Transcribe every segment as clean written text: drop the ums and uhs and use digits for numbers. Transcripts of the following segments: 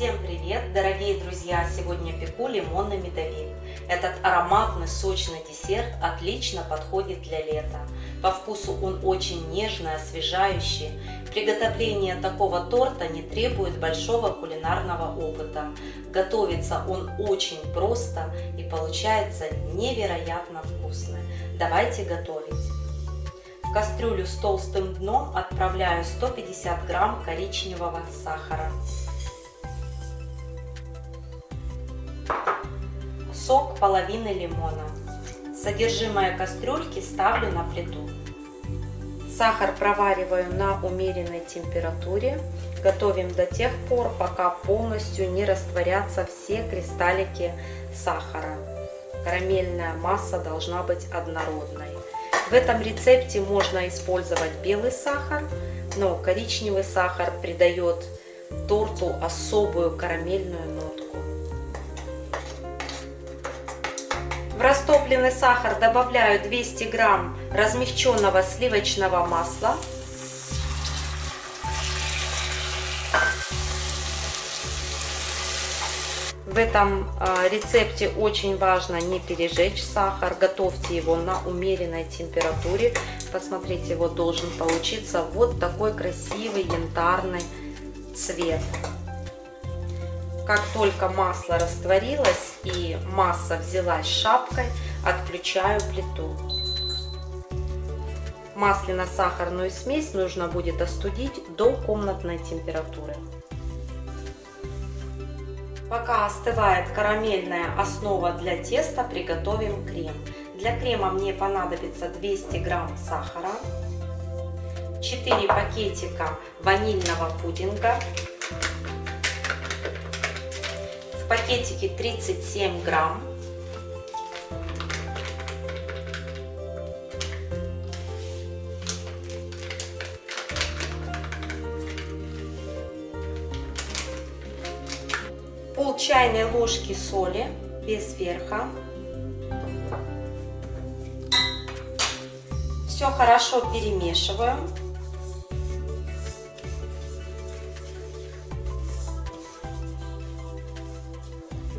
Всем привет, дорогие друзья! Сегодня пеку лимонный медовик. Этот ароматный сочный десерт отлично подходит для лета. По вкусу он очень нежный, освежающий. Приготовление такого торта не требует большого кулинарного опыта. Готовится он очень просто и получается невероятно вкусный. Давайте готовить. В кастрюлю с толстым дном отправляю 150 грамм коричневого сахара, сок половины лимона. Содержимое кастрюльки ставлю на плиту. Сахар провариваю на умеренной температуре. Готовим до тех пор, пока полностью не растворятся все кристаллики сахара. Карамельная масса должна быть однородной. В этом рецепте можно использовать белый сахар, но коричневый сахар придает торту особую карамельную нотку. В растопленный сахар добавляю 200 грамм размягченного сливочного масла. В этом рецепте очень важно не пережечь сахар, готовьте его на умеренной температуре. Посмотрите, вот должен получиться вот такой красивый янтарный цвет. Как только масло растворилось и масса взялась шапкой, отключаю плиту. Масляно-сахарную смесь нужно будет остудить до комнатной температуры. Пока остывает карамельная основа для теста, приготовим крем. Для крема мне понадобится 200 грамм сахара, 4 пакетика ванильного пудинга, в пакетике 37 грамм, пол чайной ложки соли без верха. Все хорошо перемешиваю.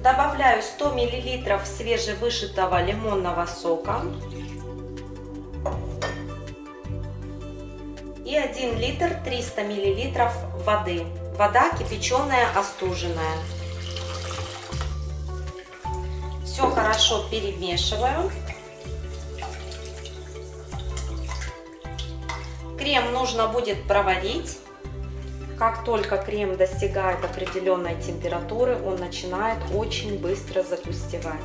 Добавляю 100 мл свежевыжатого лимонного сока и 1 литр 300 мл воды. Вода кипяченая, остуженная. Все хорошо перемешиваю. Крем нужно будет проварить. Как только крем достигает определенной температуры, он начинает очень быстро загустевать.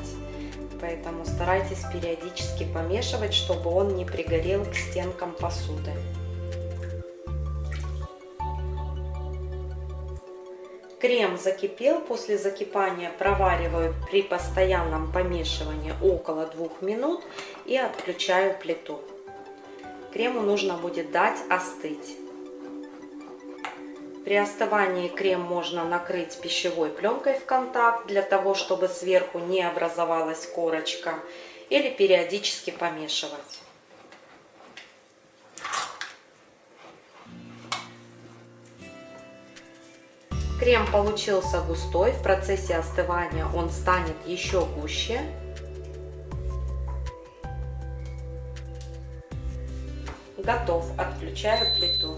Поэтому старайтесь периодически помешивать, чтобы он не пригорел к стенкам посуды. Крем закипел, после закипания провариваю при постоянном помешивании около 2 минут и отключаю плиту. Крему нужно будет дать остыть. При остывании крем можно накрыть пищевой пленкой в контакт, для того, чтобы сверху не образовалась корочка, или периодически помешивать. Крем получился густой, в процессе остывания он станет еще гуще. Готов, отключаю плиту.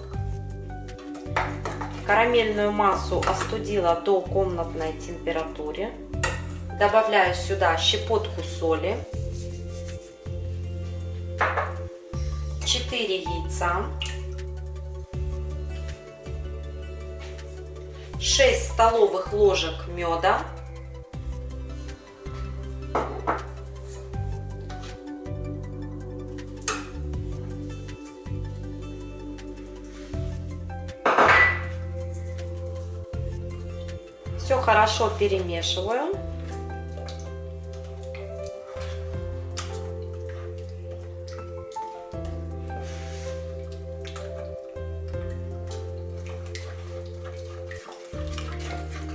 Карамельную массу остудила до комнатной температуры. Добавляю сюда щепотку соли, 4 яйца, 6 столовых ложек меда, все хорошо перемешиваю.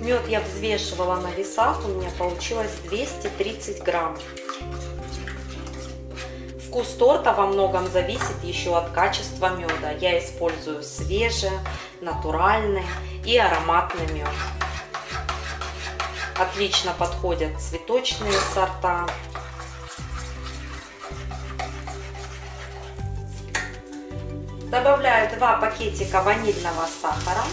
Мед я взвешивала на весах, у меня получилось 230 грамм. Вкус торта во многом зависит еще от качества меда. Я использую свежий, натуральный и ароматный мед. Отлично подходят цветочные сорта. Добавляю 2 пакетика ванильного сахара,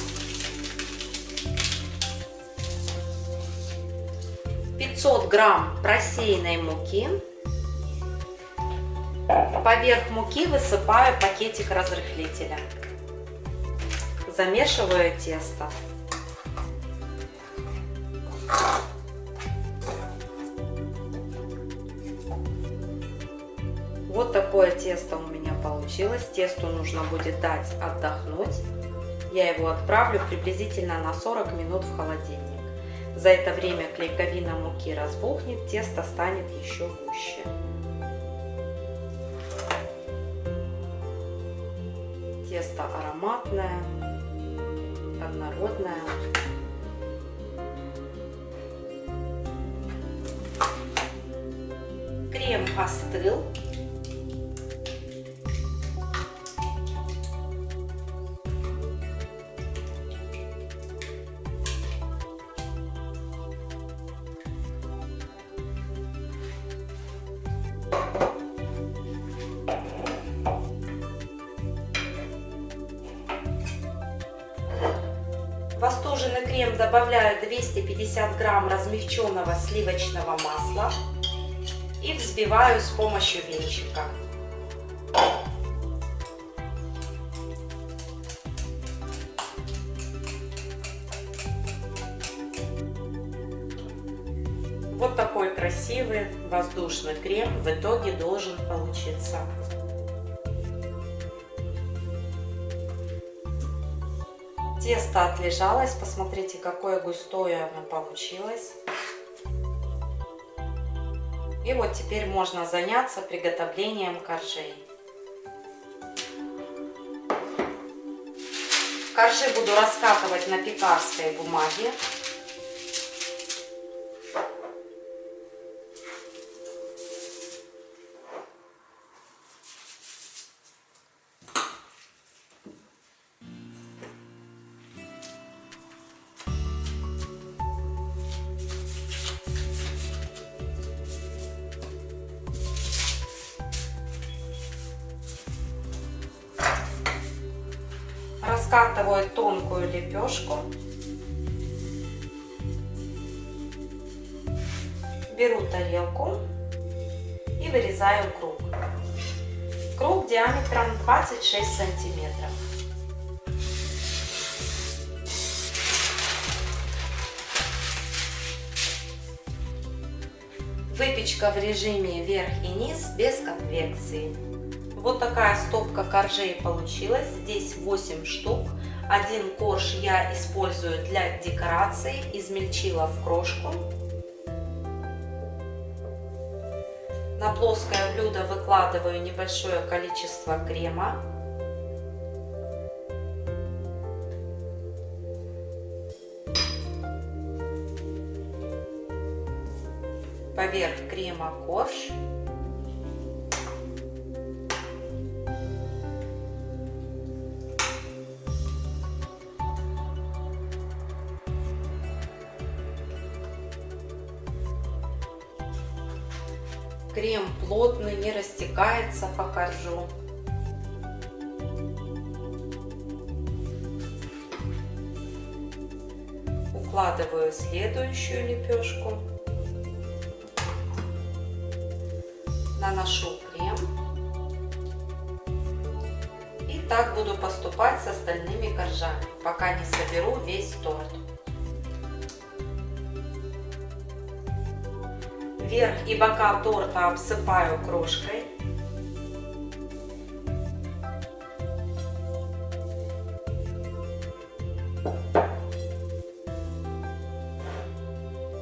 500 грамм просеянной муки. Поверх муки высыпаю пакетик разрыхлителя. Замешиваю тесто. Вот такое тесто у меня получилось. Тесту нужно будет дать отдохнуть. Я его отправлю приблизительно на 40 минут в холодильник. За это время клейковина муки разбухнет, тесто станет еще гуще. Тесто ароматное, однородное. Крем остыл. В остуженный крем добавляю 250 грамм размягченного сливочного масла и взбиваю с помощью венчика. Вот такой красивый воздушный крем в итоге должен получиться. Тесто отлежалось, посмотрите, какое густое оно получилось. И вот теперь можно заняться приготовлением коржей. Коржи буду раскатывать на пекарской бумаге. Раскатываю тонкую лепешку. Беру тарелку и вырезаю круг. Круг диаметром 26 сантиметров. Выпечка в режиме верх и низ без конвекции. Вот такая стопка коржей получилась. Здесь 8 штук. Один корж я использую для декорации. Измельчила в крошку. На плоское блюдо выкладываю небольшое количество крема. Поверх крема корж. Крем плотный, не растекается по коржу. Укладываю следующую лепешку. Наношу крем. И так буду поступать с остальными коржами, пока не соберу весь торт. Верх и бока торта обсыпаю крошкой.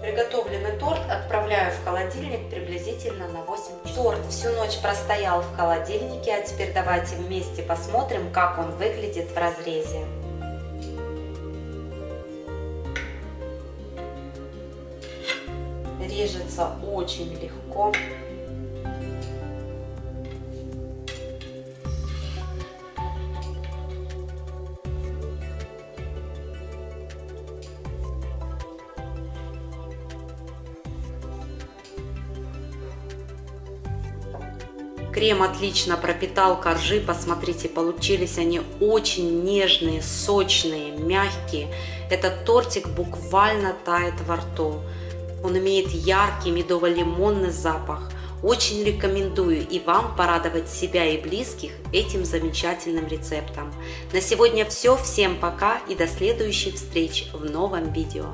Приготовленный торт отправляю в холодильник приблизительно на 8 часов. Торт всю ночь простоял в холодильнике, а теперь давайте вместе посмотрим, как он выглядит в разрезе. Режется очень легко. Крем отлично пропитал коржи, посмотрите, получились они очень нежные, сочные, мягкие. Этот тортик буквально тает во рту. Он имеет яркий медово-лимонный запах. Очень рекомендую и вам порадовать себя и близких этим замечательным рецептом. На сегодня все. Всем пока и до следующих встреч в новом видео.